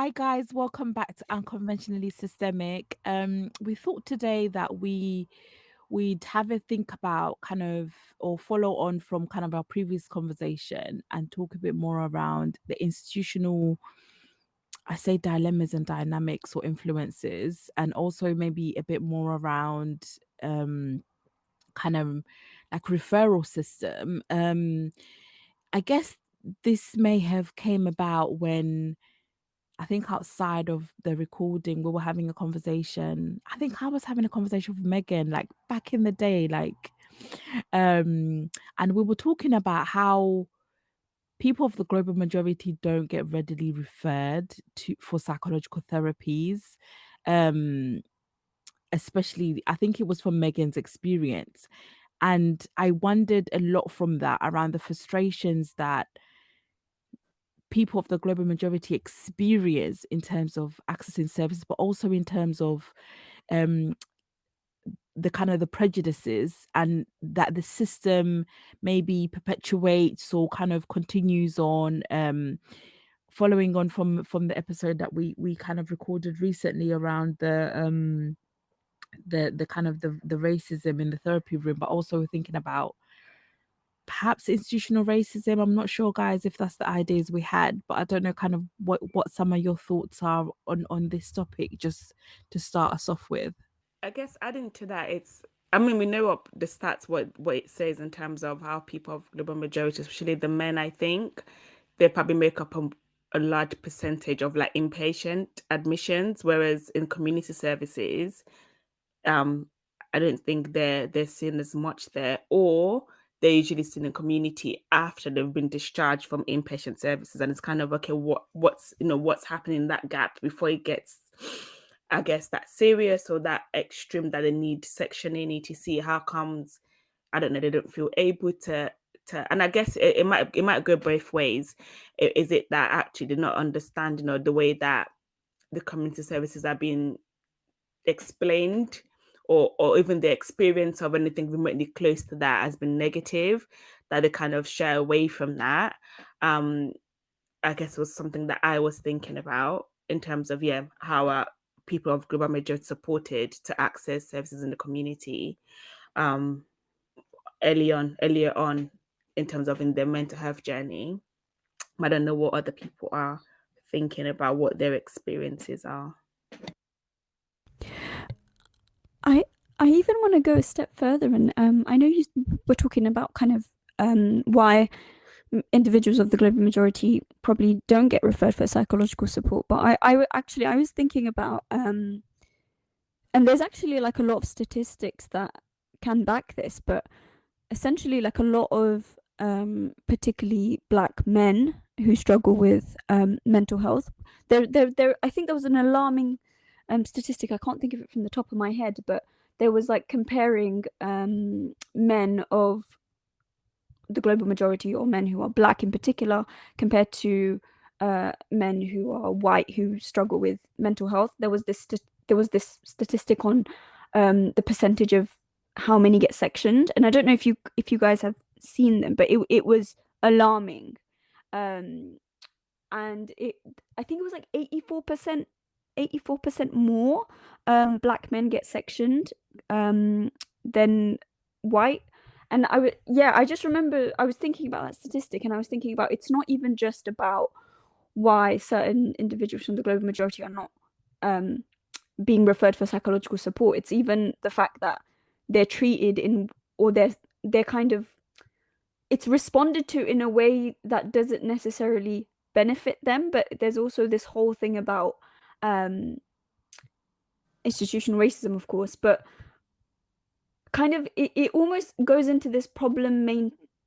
Hi guys, welcome back to Unconventionally Systemic. We thought today that we'd have a think about kind of or follow on from kind of our previous conversation and talk a bit more around the institutional, I say dilemmas and dynamics or influences, and also maybe a bit more around kind of like referral system. I guess this may have came about when I think outside of the recording, we were having a conversation. I think I was having a conversation with Megan, like back in the day, and we were talking about how people of the global majority don't get readily referred to for psychological therapies. Um, Especially, I think it was from Megan's experience. And I wondered a lot from that around the frustrations that people of the global majority experience in terms of accessing services, but also in terms of um, the kind of the prejudices and that the system maybe perpetuates or kind of continues on. Following on from the episode that we kind of recorded recently around the kind of the racism in the therapy room, but also thinking about perhaps institutional racism. I'm not sure, guys, if that's the ideas we had, but I don't know kind of what some of your thoughts are on this topic, just to start us off with. I guess adding to that, I mean, we know what the stats, what it says in terms of how people of global majority, especially the men, I think, they probably make up a large percentage of like inpatient admissions, whereas in community services, um, I don't think they're seen as much there, or they're usually seen in community after they've been discharged from inpatient services, and it's kind of okay, what's happening in that gap before it gets, I guess, that serious or that extreme that they need sectioning etc. How comes, I don't know, they don't feel able to, and I guess it might go both ways. Is it that actually they're not understanding or the way that the community services are being explained, or even the experience of anything remotely close to that has been negative, that they kind of shy away from that. um I guess was something that I was thinking about in terms of, yeah, how are people of global majority supported to access services in the community, um earlier on, in terms of in their mental health journey. I don't know what other people are thinking about, what their experiences are. I I even want to go a step further, and I know you were talking about kind of why individuals of the global majority probably don't get referred for psychological support, but actually I was thinking about and there's actually like a lot of statistics that can back this, but essentially like a lot of particularly black men who struggle with mental health, there I think there was an alarming statistic. I can't think of it from the top of my head, but there was like comparing men of the global majority, or men who are black in particular, compared to men who are white who struggle with mental health. There was this statistic on the percentage of how many get sectioned, and I don't know if you guys have seen them, but it was alarming. Um, and it I think it was like 84% more black men get sectioned than white. And I just remember I was thinking about that statistic, and I was thinking about, it's not even just about why certain individuals from the global majority are not being referred for psychological support. It's even the fact that they're treated in, or they're kind of, it's responded to in a way that doesn't necessarily benefit them. But there's also this whole thing about um institutional racism, of course, but kind of it almost goes into this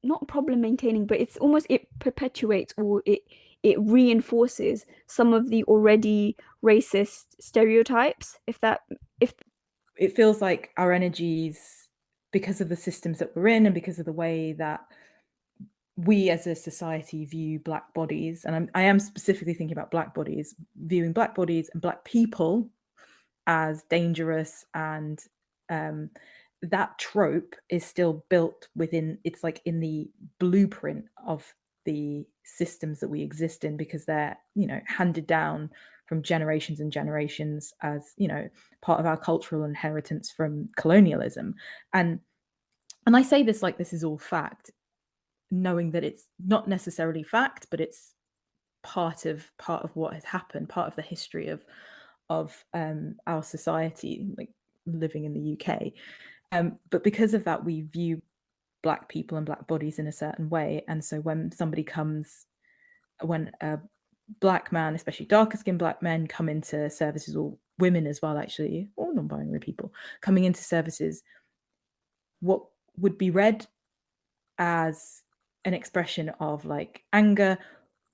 not problem maintaining, but it's almost, it perpetuates, or it reinforces some of the already racist stereotypes, if It feels like our energies, because of the systems that we're in and because of the way that we as a society view black bodies, and I am specifically thinking about black bodies, viewing black bodies and black people as dangerous, and that trope is still built within, it's like in the blueprint of the systems that we exist in, because they're handed down from generations and generations as, you know, part of our cultural inheritance from colonialism. And I say this like this is all fact, knowing that it's not necessarily fact, but it's part of what has happened, part of the history of our society, like living in the UK. But because of that, we view Black people and Black bodies in a certain way. And so when a Black man, especially darker skinned Black men, come into services, or women as well, actually, or non-binary people coming into services, what would be read as an expression of like anger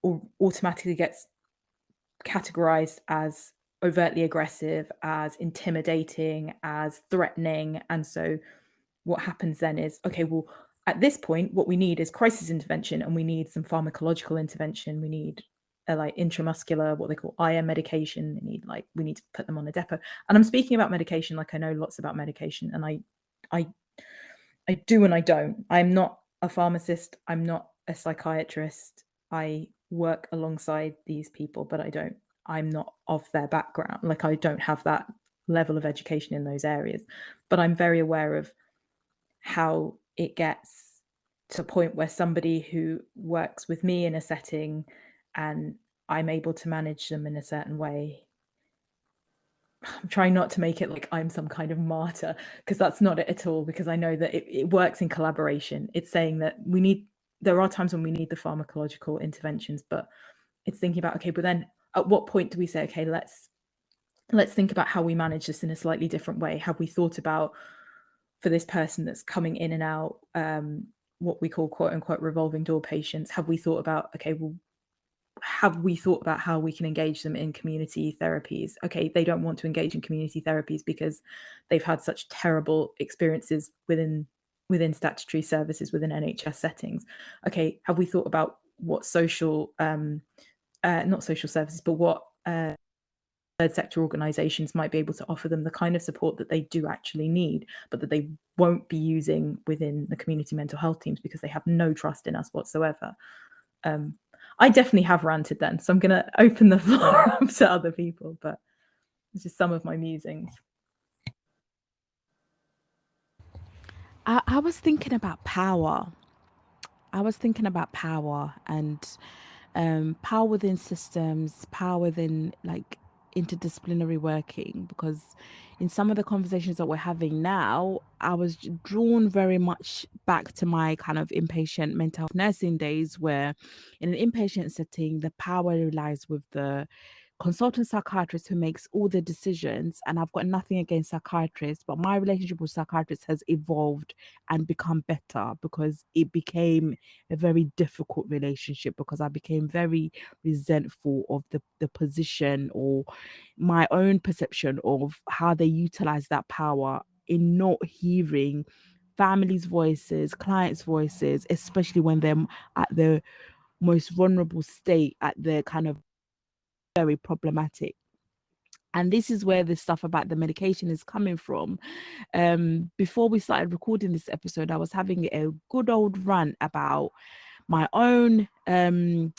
or automatically gets categorized as overtly aggressive, as intimidating, as threatening. And so what happens then is, okay, well, at this point, what we need is crisis intervention, and we need some pharmacological intervention. We need like intramuscular, what they call IM medication. We need to put them on a depot. And I'm speaking about medication like I know lots about medication, and I do and I don't. I'm not a pharmacist. I'm not a psychiatrist. I work alongside these people, but I'm not of their background. Like, I don't have that level of education in those areas, but I'm very aware of how it gets to a point where somebody who works with me in a setting and I'm able to manage them in a certain way. I'm trying not to make it like I'm some kind of martyr, because that's not it at all, because I know that it works in collaboration. It's saying that there are times when we need the pharmacological interventions, but it's thinking about, okay, but then at what point do we say, okay, let's think about how we manage this in a slightly different way? Have we thought about, for this person that's coming in and out, what we call quote unquote revolving door patients, have we thought about, okay, well, have we thought about how we can engage them in community therapies? Okay, they don't want to engage in community therapies because they've had such terrible experiences within statutory services, within NHS settings. Okay, have we thought about what social, not social services, but what third sector organizations might be able to offer them the kind of support that they do actually need, but that they won't be using within the community mental health teams because they have no trust in us whatsoever? I definitely have ranted then, so I'm going to open the floor up to other people, but it's just some of my musings. I was thinking about power. And power within systems, power within like interdisciplinary working, because in some of the conversations that we're having now, I was drawn very much back to my kind of inpatient mental health nursing days, where in an inpatient setting, the power relies with the consultant psychiatrist who makes all the decisions. And I've got nothing against psychiatrists, but my relationship with psychiatrists has evolved and become better, because it became a very difficult relationship, because I became very resentful of the position, or my own perception of how they utilize that power in not hearing families' voices, clients' voices, especially when they're at the most vulnerable state, at the kind of very problematic. And this is where the stuff about the medication is coming from. Before we started recording this episode, I was having a good old rant about my own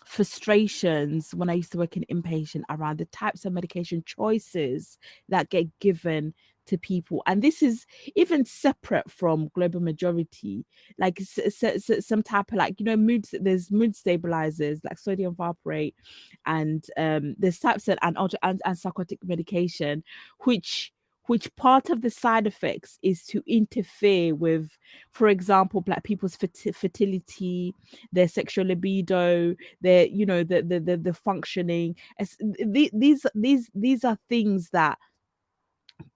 frustrations when I used to work in inpatient around the types of medication choices that get given to people. And this is even separate from global majority, like some type of, like, you know, there's mood stabilizers like sodium valproate, and there's types of and psychotic medication, which part of the side effects is to interfere with, for example, Black people's fertility, their sexual libido, their, you know, the functioning. These are things that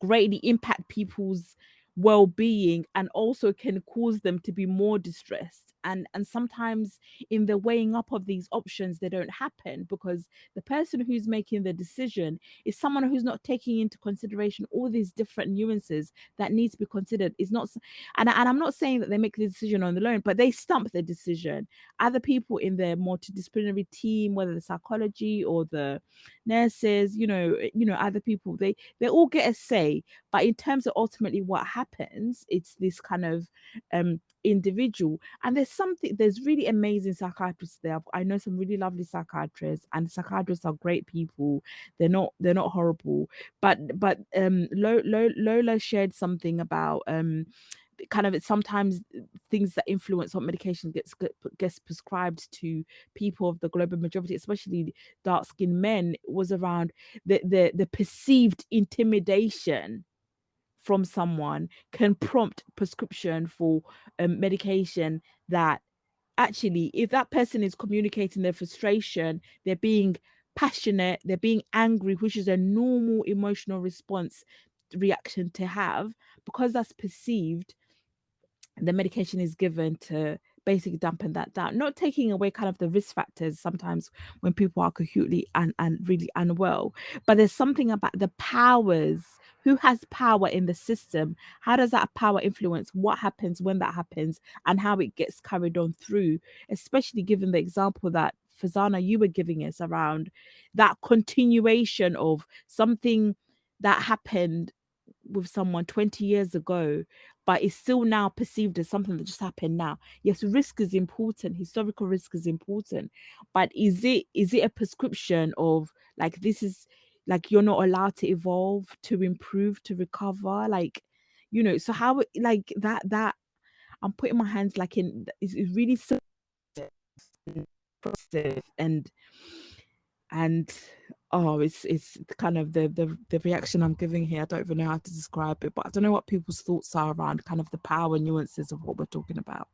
greatly impact people's well-being, and also can cause them to be more distressed. And sometimes in the weighing up of these options, they don't happen, because the person who's making the decision is someone who's not taking into consideration all these different nuances that need to be considered. Is not, and I'm not saying that they make the decision on their own, but they stump the decision. Other people in their multidisciplinary team, whether the psychology or the nurses, you know, other people, they all get a say. But in terms of ultimately what happens, it's this kind of individual. And there's there's really amazing psychiatrists there. I know some really lovely psychiatrists, and psychiatrists are great people. They're not horrible. But Lola shared something about kind of sometimes things that influence what medication gets prescribed to people of the global majority, especially dark-skinned men, was around the perceived intimidation from someone can prompt prescription for medication that actually, if that person is communicating their frustration, they're being passionate, they're being angry, which is a normal emotional response reaction to have, because that's perceived, the medication is given to basically dampen that down, not taking away kind of the risk factors sometimes when people are acutely and really unwell. But there's something about the powers. Who has power in the system? How does that power influence what happens when that happens and how it gets carried on through, especially given the example that Fazana, you were giving us around that continuation of something that happened with someone 20 years ago, but it's still now perceived as something that just happened now. Yes, risk is important, historical risk is important, but is it a prescription of like, this is like, you're not allowed to evolve, to improve, to recover, like, so how like that I'm putting my hands like in, it's really so positive, and oh, it's kind of the reaction I'm giving here. I don't even know how to describe it, but I don't know what people's thoughts are around kind of the power nuances of what we're talking about.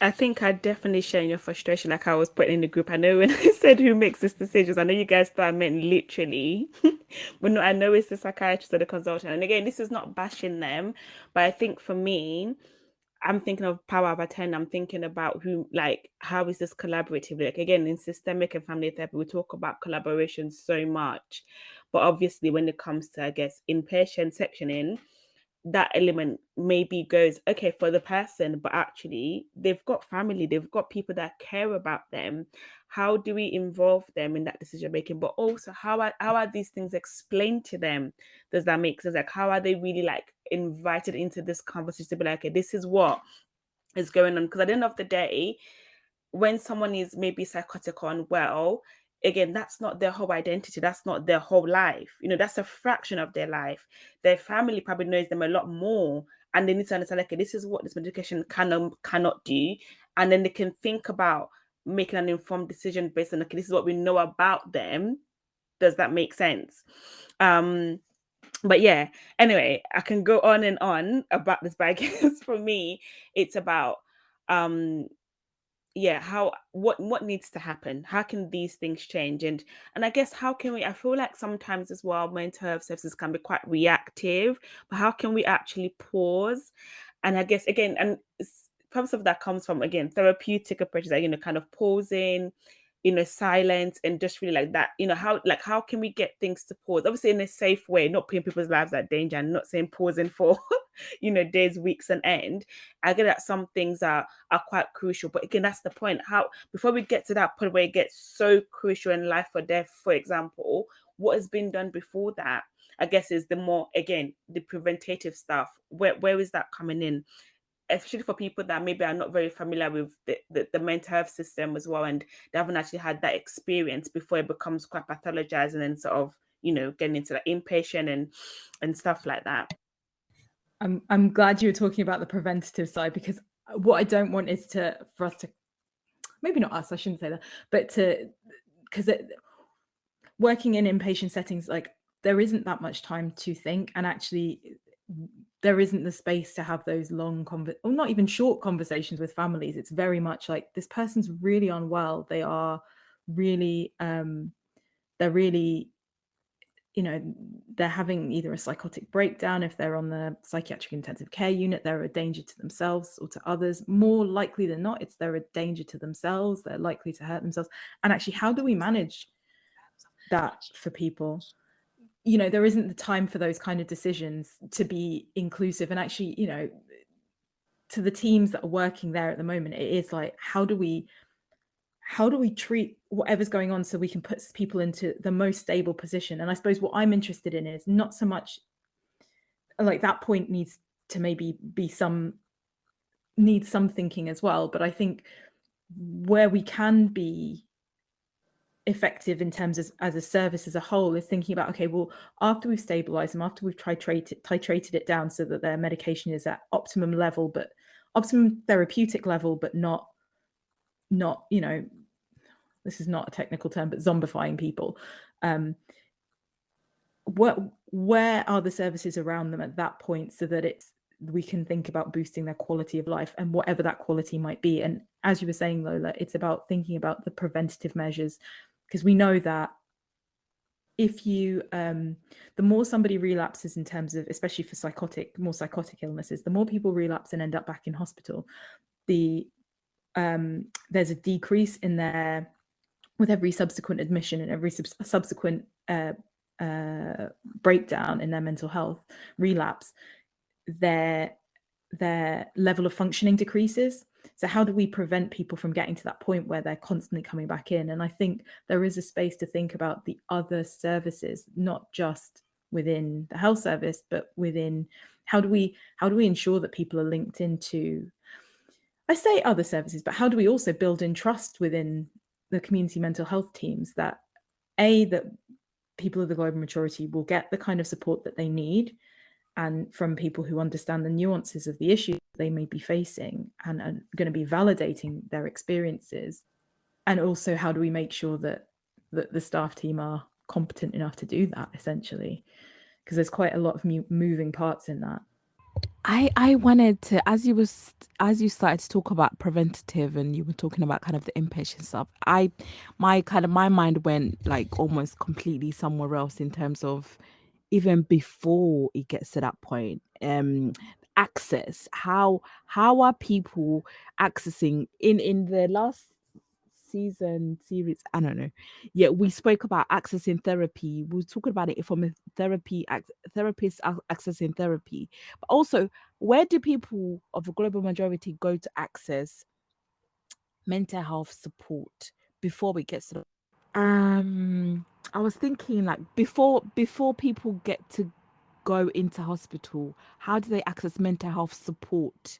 I think I definitely share your frustration, like I was putting in the group. I know when I said who makes these decisions, I know you guys thought I meant literally, but no, I know it's the psychiatrist or the consultant. And again, this is not bashing them, but I think for me, I'm thinking of power of attorney. I'm thinking about who, like, how is this collaborative? Like, again, in systemic and family therapy, we talk about collaboration so much, but obviously when it comes to, I guess, inpatient sectioning, that element maybe goes, okay, for the person, but actually they've got family, they've got people that care about them. How do we involve them in that decision making? But also, how are these things explained to them? Does that make sense? Like, how are they really like invited into this conversation to be like, okay, this is what is going on? Because at the end of the day, when someone is maybe psychotic or unwell, again, that's not their whole identity. That's not their whole life. That's a fraction of their life. Their family probably knows them a lot more. And they need to understand, okay, this is what this medication cannot do. And then they can think about making an informed decision based on, okay, this is what we know about them. Does that make sense? But yeah, anyway, I can go on and on about this, but I guess for me, it's about what needs to happen, how can these things change, and I guess how can we, I feel like sometimes as well mental health services can be quite reactive, but how can we actually pause? And I guess again, and perhaps of that comes from, again, therapeutic approaches, like, kind of pausing, silence, and just really like that, how can we get things to pause, obviously in a safe way, not putting people's lives at danger, and not saying pausing for days, weeks, and end. I get that some things are quite crucial, but again, that's the point. How, before we get to that point where it gets so crucial in life or death, for example, what has been done before that, I guess, is the more, again, the preventative stuff. Where is that coming in? Especially for people that maybe are not very familiar with the mental health system as well, and they haven't actually had that experience before it becomes quite pathologized, and then sort of, getting into the inpatient and stuff like that. I'm glad you were talking about the preventative side, because what I don't want is for us to, maybe not us, I shouldn't say that, but because working in inpatient settings, like, there isn't that much time to think, and actually there isn't the space to have those long or not even short conversations with families. It's very much like, this person's really unwell, they are really they're really, they're having either a psychotic breakdown. If they're on the psychiatric intensive care unit, they're a danger to themselves or to others. More likely than not, they're a danger to themselves, they're likely to hurt themselves. And actually, how do we manage that for people? There isn't the time for those kind of decisions to be inclusive. And actually, to the teams that are working there at the moment, it is like, how do we treat whatever's going on so we can put people into the most stable position? And I suppose what I'm interested in is not so much like that point needs to maybe need some thinking as well. But I think where we can be effective in terms of as a service as a whole is thinking about, okay, well, after we've stabilized them, after we've titrated it down so that their medication is at optimum level, but optimum therapeutic level, but not, you know, this is not a technical term, but zombifying people. Where are the services around them at that point so that we can think about boosting their quality of life and whatever that quality might be. And as you were saying, Lola, it's about thinking about the preventative measures, because we know that if you the more somebody relapses in terms of, especially for more psychotic illnesses, the more people relapse and end up back in hospital, there's a decrease in their, with every subsequent admission and every subsequent breakdown in their mental health relapse, their level of functioning decreases. So how do we prevent people from getting to that point where they're constantly coming back in? And I think there is a space to think about the other services, not just within the health service, but within how do we ensure that people are linked into, I say other services, but how do we also build in trust within the community mental health teams that people of the global majority will get the kind of support that they need, and from people who understand the nuances of the issues they may be facing and are going to be validating their experiences. And also, how do we make sure that the staff team are competent enough to do that, essentially? Because there's quite a lot of moving parts in that. I wanted to, as you started to talk about preventative and you were talking about kind of the inpatient stuff, my mind went like almost completely somewhere else in terms of even before it gets to that point. Access, how are people accessing in the last series, I don't know, yeah, we spoke about accessing therapy. We were talking about it from a therapist accessing therapy, but also where do people of the global majority go to access mental health support before we get to I was thinking like before people get to go into hospital, how do they access mental health support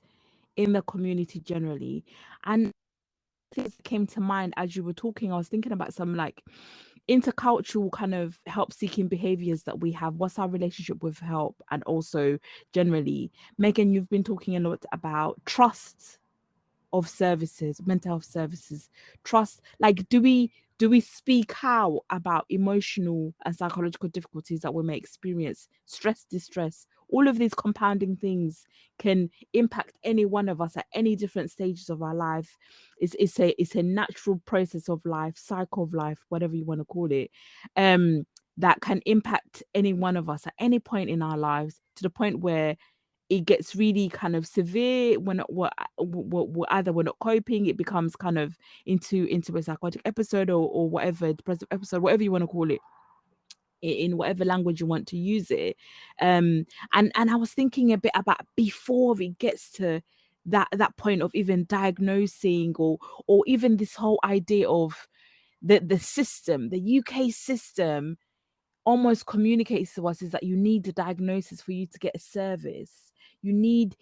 in the community generally? And things came to mind as you were talking. I was thinking about some like intercultural kind of help seeking behaviors that we have. What's our relationship with help? And also generally, Megan, you've been talking a lot about trust of services, mental health services, trust. Like, do we speak out about emotional and psychological difficulties that we may experience, stress, distress? All of these compounding things can impact any one of us at any different stages of our life. It's a natural process of life, cycle of life, whatever you want to call it, that can impact any one of us at any point in our lives, to the point where it gets really kind of severe when we're either we're not coping, it becomes kind of into a psychotic episode or whatever, depressive episode, whatever you want to call it, in whatever language you want to use it. And I was thinking a bit about before it gets to that point of even diagnosing or even this whole idea of the system, the UK system almost communicates to us is that you need a diagnosis for you to get a service. You need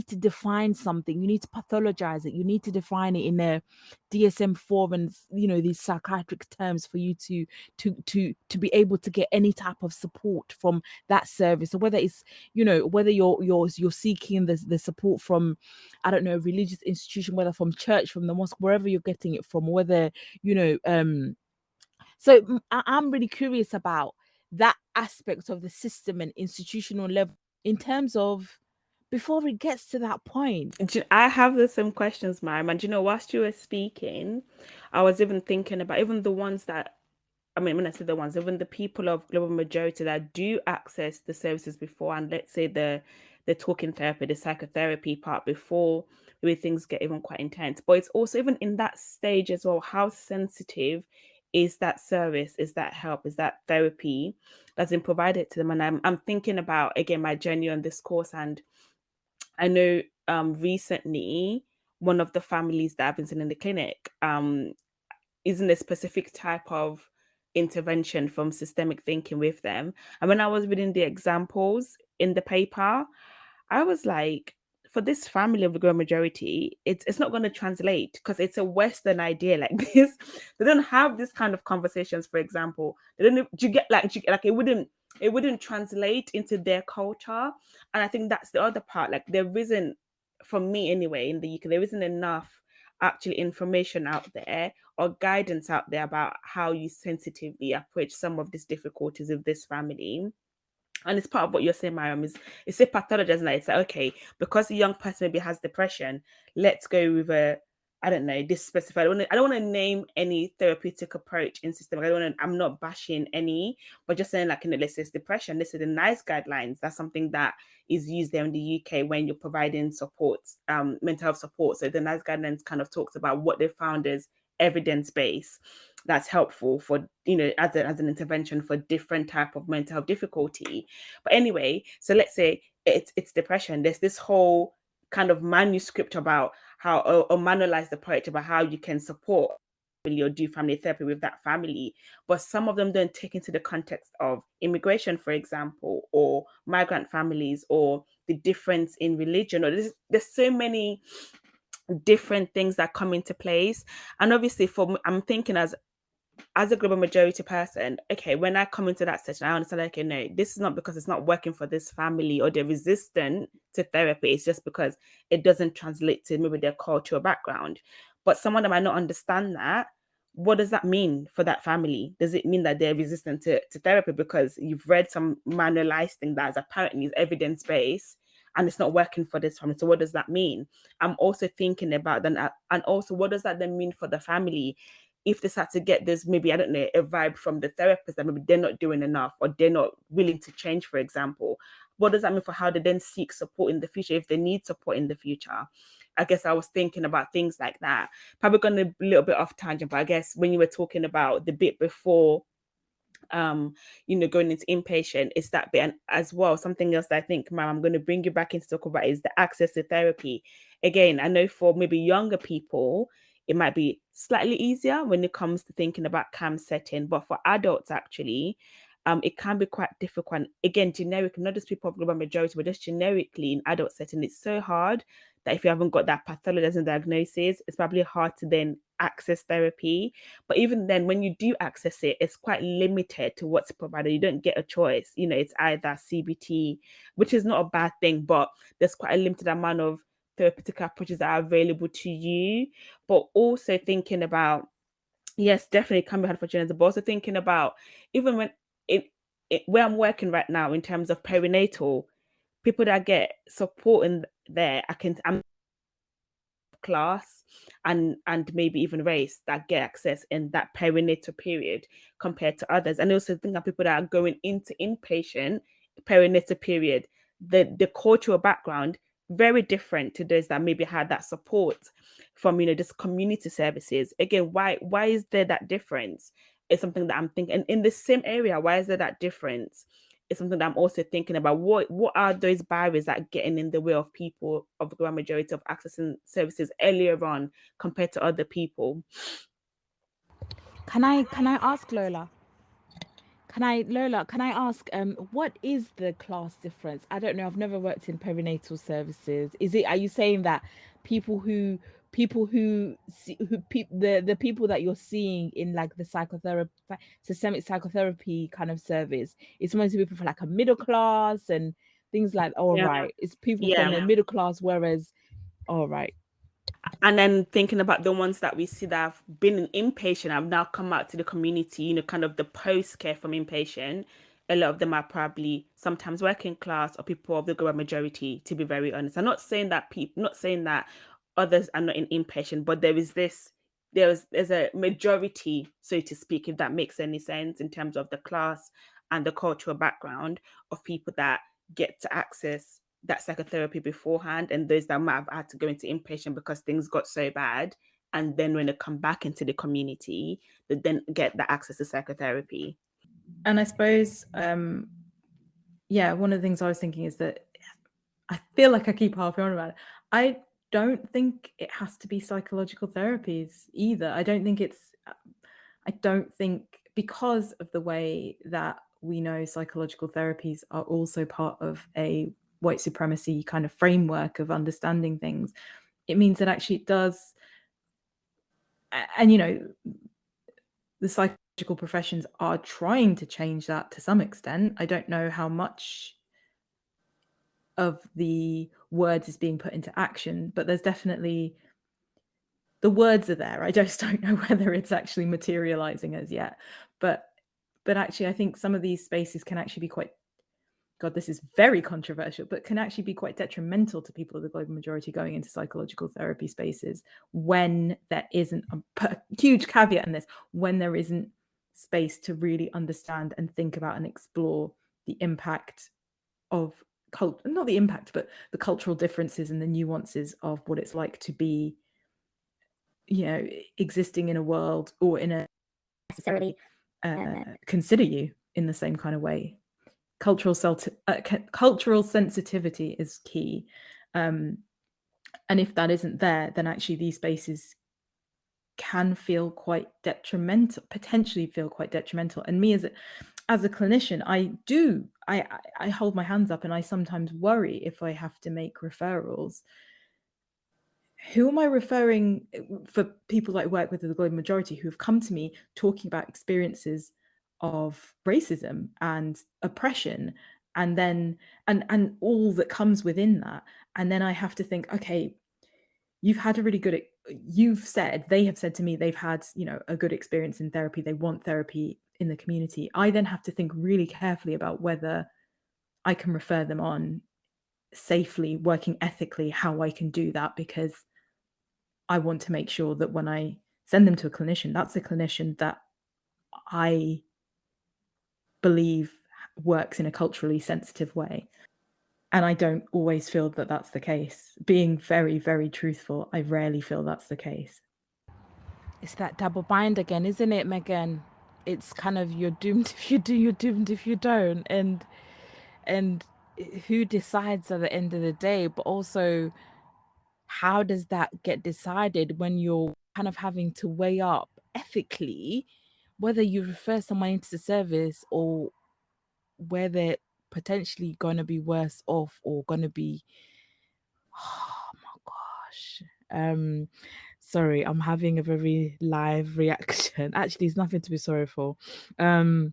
to define something. You need to pathologize it. You need to define it in a DSM-4 and these psychiatric terms for you to be able to get any type of support from that service. So whether it's whether you're seeking the support from, I don't know, a religious institution, whether from church, from the mosque, wherever you're getting it from, whether so I'm really curious about that aspect of the system and institutional level in terms of before it gets to that point. I have the same questions, ma'am. And whilst you were speaking, I was even thinking about even the ones that, I mean, when I say the ones, even the people of global majority that do access the services before, and let's say the talking therapy, the psychotherapy part before maybe things get even quite intense. But it's also even in that stage as well, how sensitive is that service, is that help, is that therapy that's been provided to them? And I'm thinking about, again, my journey on this course, and I know recently one of the families that I've been seeing in the clinic is in a specific type of intervention from systemic thinking with them. And when I was reading the examples in the paper, I was like, for this family of the global majority, it's not going to translate because it's a Western idea like this. They don't have this kind of conversations, for example. They don't. Do you get like it wouldn't translate into their culture. And I think that's the other part. Like there isn't, for me anyway, in the UK, there isn't enough actually information out there or guidance out there about how you sensitively approach some of these difficulties of this family. And it's part of what you're saying, Mariam, is it's a pathologizing that it's like, okay, because the young person maybe has depression, let's go with a, I don't know, this specified. I don't want to name any therapeutic approach in system. I'm not bashing any, but just saying like, let's say it's depression. This is the NICE guidelines. That's something that is used there in the UK when you're providing support, mental health support. So the NICE guidelines kind of talks about what they found as evidence-based that's helpful for, as an intervention for different type of mental health difficulty. But anyway, so let's say it's depression. There's this whole kind of manuscript about how, or manualized approach about how you can support or do family therapy with that family, but some of them don't take into the context of immigration, for example, or migrant families, or the difference in religion, or there's so many different things that come into place. And obviously for me, I'm thinking as a global majority person, okay, when I come into that session, I understand, okay, no, this is not because it's not working for this family or they're resistant to therapy. It's just because it doesn't translate to maybe their cultural background. But some of them might not understand that. What does that mean for that family? Does it mean that they're resistant to therapy because you've read some manualized thing that apparently is evidence-based and it's not working for this family? So what does that mean? I'm also thinking about that. And also, what does that then mean for the family? If they start to get this, maybe, I don't know, a vibe from the therapist that maybe they're not doing enough or they're not willing to change, for example, what does that mean for how they then seek support in the future if they need support in the future? I guess I was thinking about things like that. Probably going a little bit off tangent, but I guess when you were talking about the bit before, going into inpatient, it's that bit. And as well, something else that I think, ma'am, I'm going to bring you back into talk about is the access to therapy. Again, I know for maybe younger people, it might be slightly easier when it comes to thinking about CAM setting, but for adults, actually, it can be quite difficult. And again, generic, not just people of global majority, but just generically in adult setting, it's so hard that if you haven't got that pathologizing diagnosis, it's probably hard to then access therapy. But even then, when you do access it, it's quite limited to what's provided. You don't get a choice. It's either CBT, which is not a bad thing, but there's quite a limited amount of therapeutic approaches that are available to you. But also thinking about, yes, definitely it can be hard for gender, but also thinking about even when where I'm working right now in terms of perinatal, people that get support in there, I'm class and maybe even race that get access in that perinatal period compared to others. And also think of people that are going into inpatient perinatal period, the cultural background very different to those that maybe had that support from just community services. Again, why is there that difference? It's something that I'm thinking. And in the same area, why is there that difference? It's something that I'm also thinking about. What are those barriers that are getting in the way of people of the grand majority of accessing services earlier on compared to other people? Can I ask Lola? Can I ask, what is the class difference? I don't know. I've never worked in perinatal services. Are you saying that people who the people that you're seeing in like the psychotherapy, systemic psychotherapy kind of service, it's mostly people from like a middle class and things like, all Yeah. right, it's people from the middle class, whereas, all right. And then thinking about the ones that we see that have been in inpatient, have now come out to the community, kind of the post care from inpatient. A lot of them are probably sometimes working class or people of the global majority, to be very honest. I'm not saying that others are not in inpatient, but there's a majority, so to speak, if that makes any sense, in terms of the class and the cultural background of people that get to access that psychotherapy beforehand, and those that might have had to go into inpatient because things got so bad, and then when they come back into the community, they then get the access to psychotherapy. And I suppose, one of the things I was thinking is that I feel like I keep harping on about it. I don't think it has to be psychological therapies either. I don't think because of the way that we know psychological therapies are also part of a white supremacy kind of framework of understanding things, it means that actually it does. And, you know, the psychological professions are trying to change that to some extent. I don't know how much of the words is being put into action, but there's definitely, the words are there. I just don't know whether it's actually materializing as yet. But actually, I think some of these spaces can actually be quite, God, this is very controversial, but can actually be quite detrimental to people of the global majority going into psychological therapy spaces when there isn't a huge caveat in this, when there isn't space to really understand and think about and explore the impact of not the impact, but the cultural differences and the nuances of what it's like to be, you know, existing in a world or in a necessarily consider you in the same kind of way. Cultural sensitivity is key. And if that isn't there, then actually these spaces can feel quite detrimental, potentially feel quite detrimental. And me as a clinician, I hold my hands up, and I sometimes worry if I have to make referrals. Who am I referring for people that I work with in the global majority who have come to me talking about experiences of racism and oppression, and then and all that comes within that? And then I have to think, okay, you've had a really good, they have said to me they've had, you know, a good experience in therapy, they want therapy in the community. I then have to think really carefully about whether I can refer them on safely, working ethically, how I can do that, because I want to make sure that when I send them to a clinician, that's a clinician that I believe works in a culturally sensitive way. And I don't always feel that that's the case. Being very, very truthful, I rarely feel that's the case. It's that double bind again, isn't it, Megan? It's kind of, you're doomed if you do, you're doomed if you don't. And who decides at the end of the day? But also, how does that get decided when you're kind of having to weigh up ethically whether you refer someone into the service or where they're potentially going to be worse off or going to be, oh my gosh. Sorry, I'm having a very live reaction. Actually, it's nothing to be sorry for. What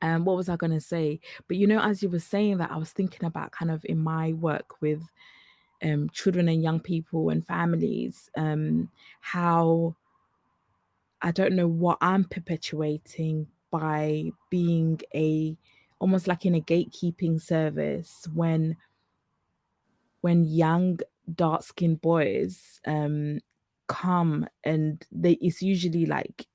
was I going to say? But you know, as you were saying that, I was thinking about kind of in my work with children and young people and families, how I don't know what I'm perpetuating by being almost like in a gatekeeping service when young dark-skinned boys come, and it's usually like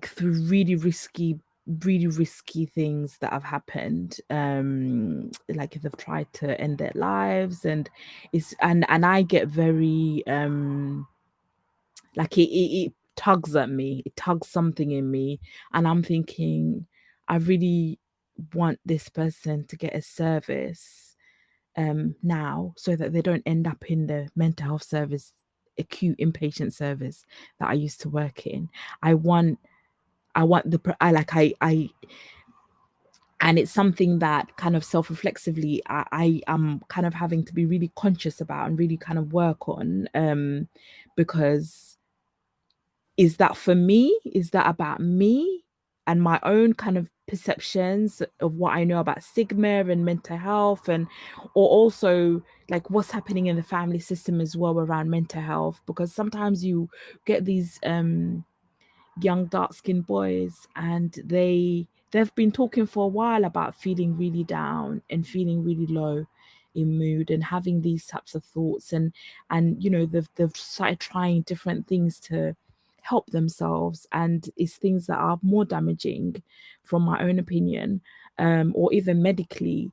through really risky things that have happened, like if they've tried to end their lives, and I get very like it tugs at me, it tugs something in me, and I'm thinking, I really want this person to get a service now, so that they don't end up in the mental health service, acute inpatient service that I used to work in. I want and it's something that kind of self-reflexively I am kind of having to be really conscious about and really kind of work on, because is that for me? Is that about me and my own kind of perceptions of what I know about stigma and mental health, or also like what's happening in the family system as well around mental health? Because sometimes you get these young dark-skinned boys, and they've been talking for a while about feeling really down and feeling really low in mood and having these types of thoughts, and you know, they've started trying different things to help themselves, and it's things that are more damaging, from my own opinion, or even medically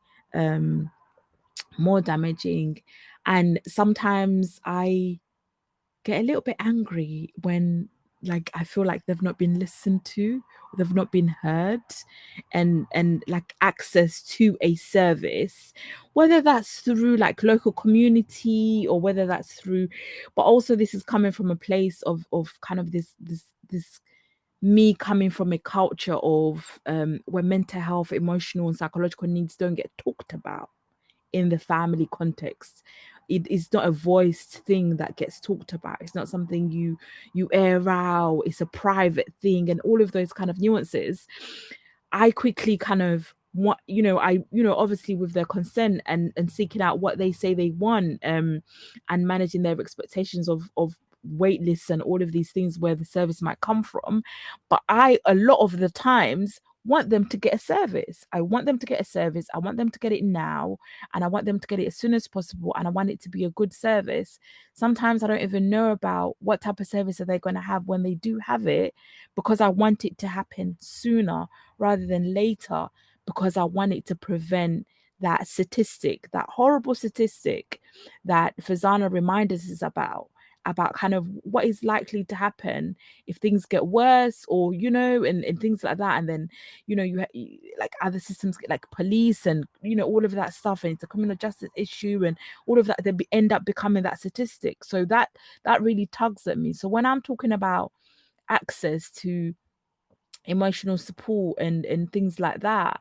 more damaging. And sometimes I get a little bit angry when, like, I feel like they've not been listened to, they've not been heard, and like access to a service, whether that's through like local community or whether that's through, but also this is coming from a place of kind of this me coming from a culture of where mental health, emotional and psychological needs don't get talked about. in the family context. It is not a voiced thing that gets talked about. It's not something you air out. It's a private thing, and all of those kind of nuances. I quickly kind of want, obviously with their consent and seeking out what they say they want, and managing their expectations of wait lists and all of these things where the service might come from. But I, a lot of the times, want them to get a service. I want them to get a service. I want them to get it now, and I want them to get it as soon as possible, and I want it to be a good service. Sometimes I don't even know about what type of service are they going to have when they do have it, because I want it to happen sooner rather than later, because I want it to prevent that statistic, that horrible statistic that Fazana reminds us about kind of what is likely to happen if things get worse, or and things like that. And then like other systems like police and all of that stuff, and it's a criminal justice issue and all of that, they end up becoming that statistic. So that really tugs at me. So when I'm talking about access to emotional support and things like that,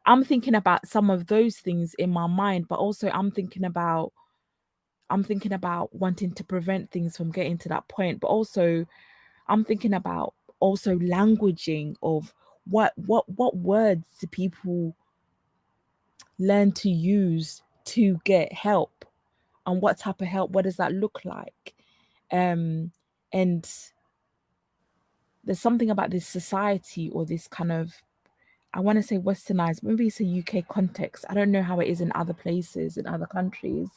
I'm thinking about some of those things in my mind, but also I'm thinking about wanting to prevent things from getting to that point. But also I'm thinking about also languaging of what words do people learn to use to get help, and what type of help, what does that look like? And there's something about this society, or this kind of, I want to say westernized, maybe it's a UK context. I don't know how it is in other places, in other countries,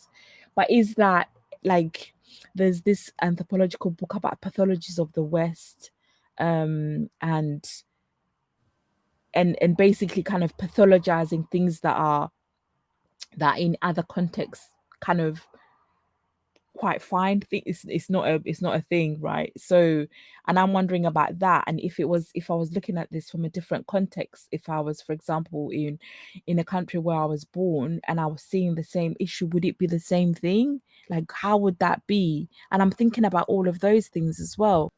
but is that like there's this anthropological book about pathologies of the West, and basically kind of pathologizing things that in other contexts kind of quite fine. It's not a thing, right? So, and I'm wondering about that, and if I was looking at this from a different context, if I was, for example, in a country where I was born and I was seeing the same issue, would it be the same thing? Like, how would that be? And I'm thinking about all of those things as well.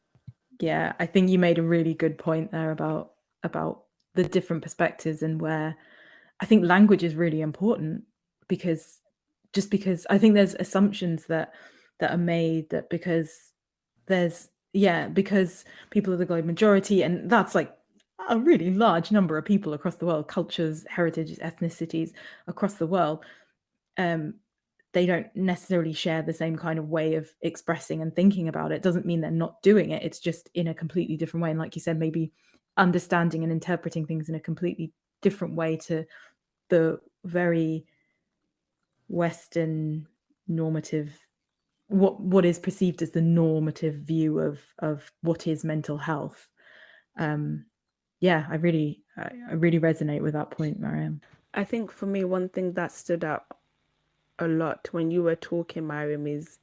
Yeah, I think you made a really good point there about the different perspectives, and where I think language is really important, because I think there's assumptions that are made that because people are the global majority, and that's like a really large number of people across the world, cultures, heritages, ethnicities across the world, they don't necessarily share the same kind of way of expressing and thinking about it. Doesn't mean they're not doing it. It's just in a completely different way. And like you said, maybe understanding and interpreting things in a completely different way to the very Western normative, what is perceived as the normative view of what is mental health. I really resonate with that point, Mariam. I think for me, one thing that stood out a lot when you were talking, Mariam, is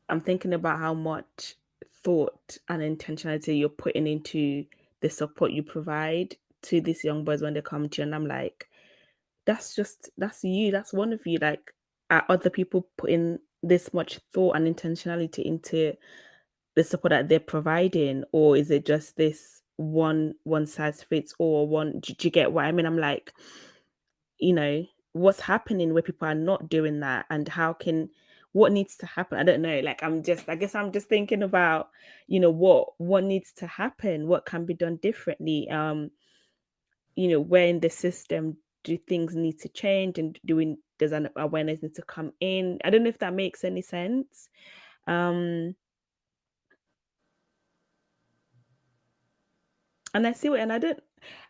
I'm thinking about how much thought and intentionality you're putting into the support you provide to these young boys when they come to you. And I'm like, that's you, that's one of you. Like, are other people putting this much thought and intentionality into the support that they're providing, or is it just this one size fits all? Do you get what I mean? I'm like, what's happening where people are not doing that, and what needs to happen? I don't know. Like, I guess I'm just thinking about, what needs to happen, what can be done differently. Where in the system do things need to change, and does an awareness need to come in? I don't know if that makes any sense. And I see what, and I don't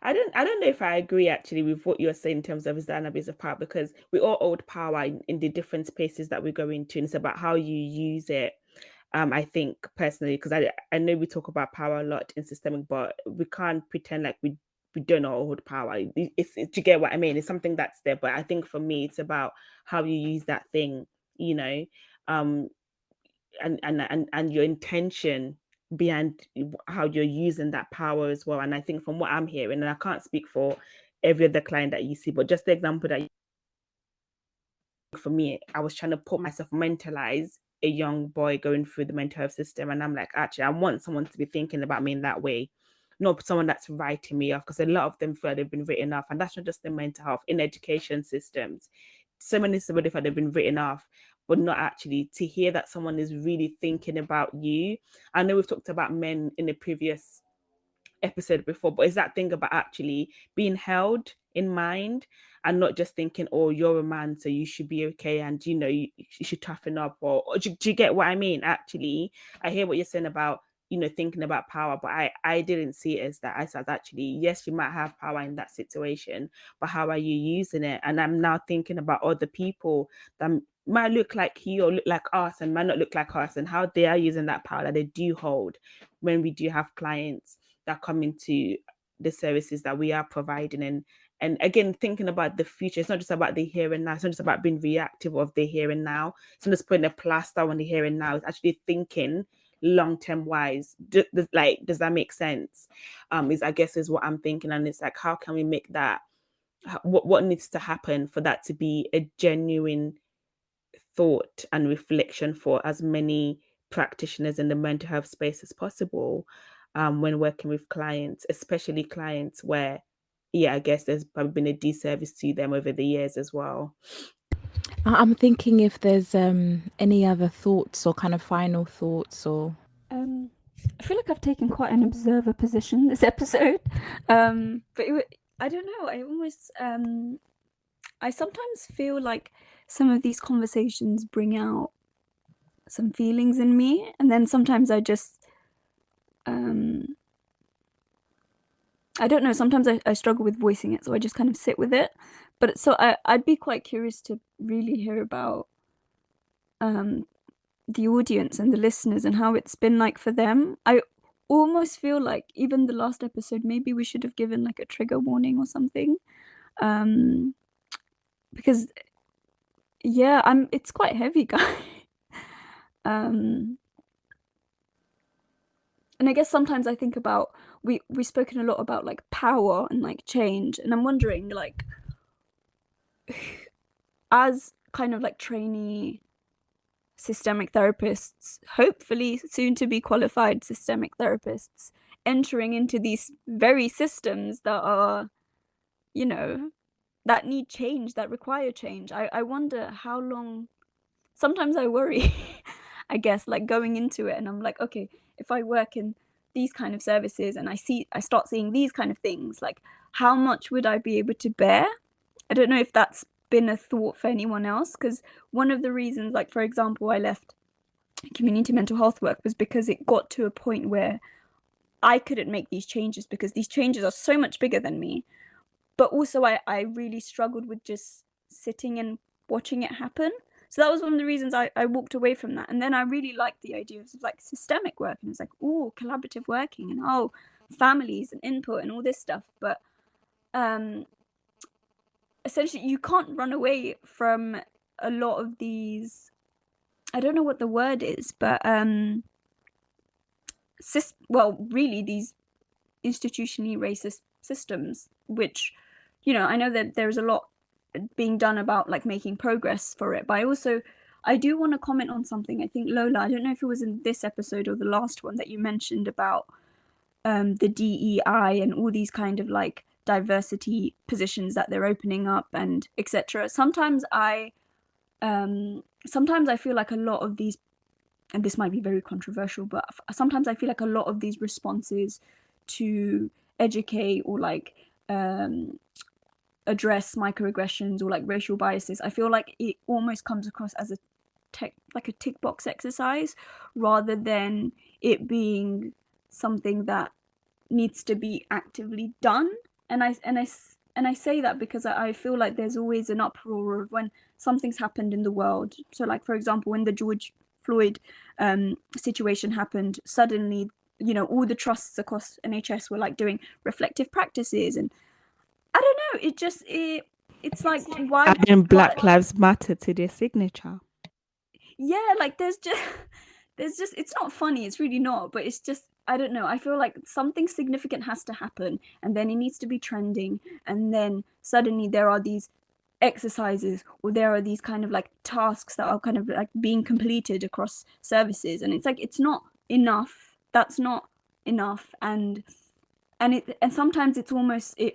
know if I agree actually with what you're saying in terms of is that an abuse of power, because we all hold power in the different spaces that we go into, and it's about how you use it. I think personally, because I know we talk about power a lot in systemic, but we can't pretend like we don't all hold power. Do you get what I mean? It's something that's there, but I think for me, it's about how you use that thing, and your intention behind how you're using that power as well. And I think from what I'm hearing, and I can't speak for every other client that you see, but just the example that for me, I was trying to put myself, mentalize a young boy going through the mental health system, and I'm like, actually, I want someone to be thinking about me in that way, not someone that's writing me off, because a lot of them feel they've been written off. And that's not just in mental health, in education systems. So many somebody feel they've been written off, but not actually. To hear that someone is really thinking about you. I know we've talked about men in the previous episode before, but it's that thing about actually being held in mind and not just thinking, oh, you're a man, so you should be okay, and you should toughen up, or do you get what I mean? Actually, I hear what you're saying about thinking about power, but I didn't see it as that. I said, actually, yes, you might have power in that situation, but how are you using it? And I'm now thinking about other people that might look like you or look like us and might not look like us, and how they are using that power that they do hold when we do have clients that come into the services that we are providing. And again, thinking about the future, it's not just about the here and now. It's not just about being reactive of the here and now. It's not just putting a plaster on the here and now. It's actually thinking long-term wise. Does that make sense? Is what I'm thinking. And it's like, how can we make that, what needs to happen for that to be a genuine thought and reflection for as many practitioners in the mental health space as possible, when working with clients, especially clients where, I guess there's probably been a disservice to them over the years as well. I'm thinking if there's any other thoughts or kind of final thoughts or. I feel like I've taken quite an observer position this episode, but I don't know. I almost I sometimes feel like some of these conversations bring out some feelings in me, and then sometimes I just I don't know, sometimes I struggle with voicing it, so I just kind of sit with it. But so I'd be quite curious to really hear about the audience and the listeners and how it's been like for them. I almost feel like even the last episode, maybe we should have given like a trigger warning or something, because it's quite heavy, guys. And I guess sometimes I think about, we've spoken a lot about like power and like change, and I'm wondering, like, as kind of like trainee systemic therapists, hopefully soon to be qualified systemic therapists, entering into these very systems that are, that need change, that require change. I wonder how long. Sometimes I worry, I guess, like going into it, and I'm like, okay, if I work in these kind of services and I start seeing these kind of things, like how much would I be able to bear? I don't know if that's been a thought for anyone else, because one of the reasons, like, for example, I left community mental health work was because it got to a point where I couldn't make these changes because these changes are so much bigger than me. But also I really struggled with just sitting and watching it happen. So that was one of the reasons I walked away from that. And then I really liked the idea of like systemic work, and it's like, oh, collaborative working, and families and input and all this stuff. But essentially you can't run away from a lot of these, I don't know what the word is, but really these institutionally racist systems, which, I know that there's a lot being done about like making progress for it, but I do want to comment on something. I think, Lola, I don't know if it was in this episode or the last one, that you mentioned about the DEI and all these kind of like diversity positions that they're opening up and etc. Sometimes I feel like a lot of these, and this might be very controversial, but sometimes I feel like a lot of these responses to educate or like address microaggressions or like racial biases, I feel like it almost comes across as a tick box exercise, rather than it being something that needs to be actively done. And I say that because I feel like there's always an uproar of when something's happened in the world. So like, for example, when the George Floyd situation happened, suddenly, all the trusts across NHS were like doing reflective practices, and I don't know, it's like, why adding Black Lives Matter to their signature. Yeah, like there's just it's not funny, it's really not, but it's just, I don't know, I feel like something significant has to happen, and then it needs to be trending, and then suddenly there are these exercises, or there are these kind of like tasks that are kind of like being completed across services, and it's like, it's not enough. That's not enough. And and sometimes it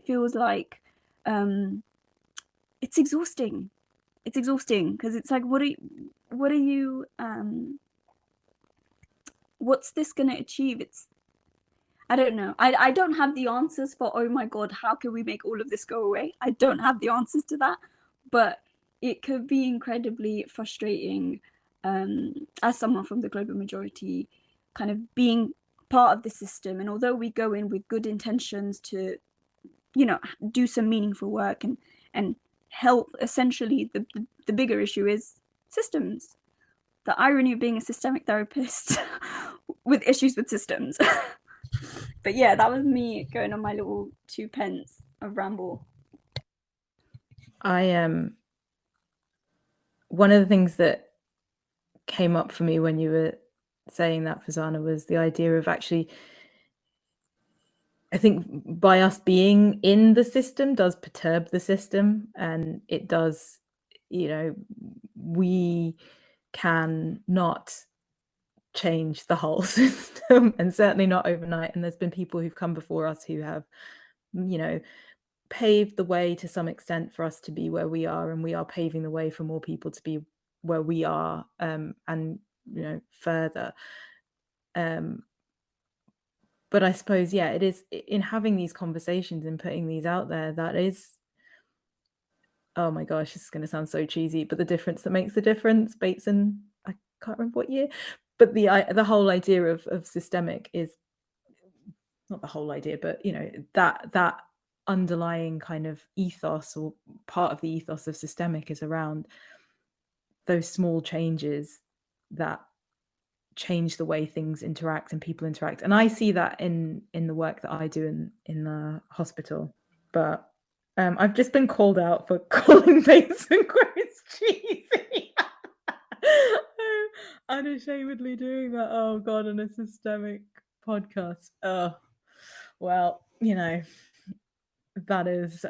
feels like it's exhausting. It's exhausting because it's like, what are you what's this going to achieve? I don't know. I don't have the answers for, oh my God, how can we make all of this go away? I don't have the answers to that, but it could be incredibly frustrating as someone from the global majority, kind of being part of the system. And although we go in with good intentions to, do some meaningful work and help, essentially the bigger issue is systems. The irony of being a systemic therapist with issues with systems. But yeah, that was me going on my little 2 pence of ramble. One of the things that came up for me when you were saying that, Fazana, was the idea of actually, I think by us being in the system does perturb the system, and it does, we can not change the whole system, and certainly not overnight. And there's been people who've come before us who have, paved the way to some extent for us to be where we are, and we are paving the way for more people to be where we are, and further. But I suppose, yeah, it is in having these conversations and putting these out there, that is, oh my gosh, this is going to sound so cheesy, but the difference that makes the difference. Bateson, I can't remember what year, but the whole idea of systemic is not the whole idea, but that underlying kind of ethos, or part of the ethos of systemic, is around those small changes that change the way things interact and people interact. And I see that in the work that I do in the hospital. But I've just been called out for calling Bateson quotes cheesy. I'm unashamedly doing that. Oh God, on a systemic podcast. Oh, well, that is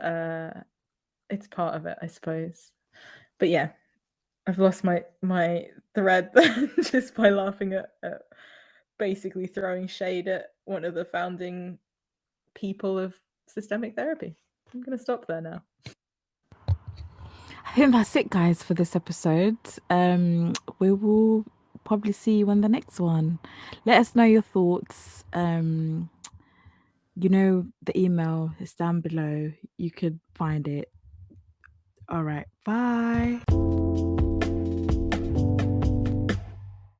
it's part of it, I suppose. But yeah, I've lost my thread just by laughing at basically throwing shade at one of the founding people of systemic therapy. I'm going to stop there now. I think that's it, guys, for this episode. We will probably see you on the next one. Let us know your thoughts. The email is down below. You could find it. All right. Bye.